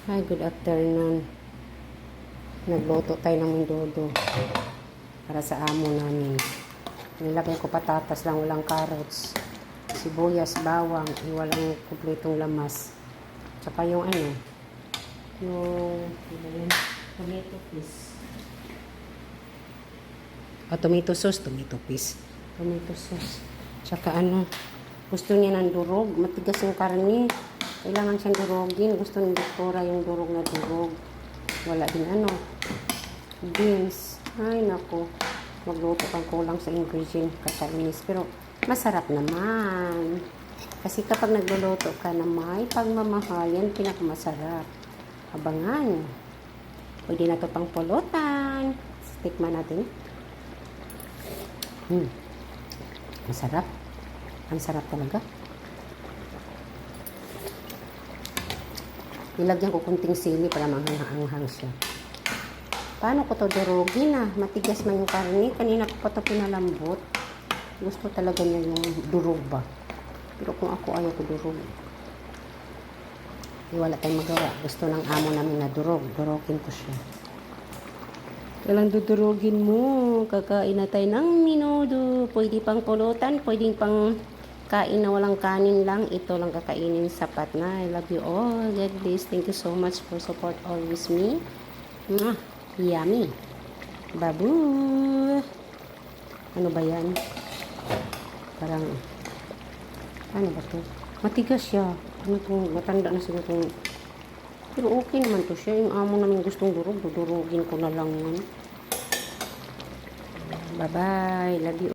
Hi, good afternoon. Nagluto tayo ng menudo para sa amo namin. Nilagay ko patatas lang, walang carrots, sibuyas, bawang, walang kumpletong lamas. Tsaka yung yung tomato paste. Tomato sauce. Tomato sauce. Tsaka gusto niya ng durog. Matigas yung karne. Kailangan siyang durogin. Gusto ni Victoria yung durog na durog. Wala din beans. Ay, nako. Magluto kang kulang sa ingredient. Kakainis. Pero, masarap naman. Kasi kapag nagluluto ka na may pagmamahal, yan pinakamasarap. Abangan. Pwede na ito pang pulutan. Tikman natin. Masarap. Ang sarap talaga. Nilagyan ko kunting sili para manghang-hanghang siya. Paano ko to durugin Matigas man yung karne. Kanina ko pa to pinalambot. Gusto talaga niya yung durog ba. Pero kung ako ayaw ko durog. Wala tayong magawa. Gusto ng amo namin na durog. Durogin ko siya. Kailang dudurugin mo. Kakain na tayo ng menudo. Pwede pang pulutan. Pwede pang kain na walang kanin lang. Ito lang kakainin, sapat na. I love you all. God bless. Thank you so much for support always me. Yummy. Babu. Ano ba yan? Parang, ano ba to? Matigas siya. Ano to? Matanda na siguro itong. Pero okay naman to siya. Yung amo namin gustong durog. Dudurugin ko na lang yan. Bye-bye. Love you.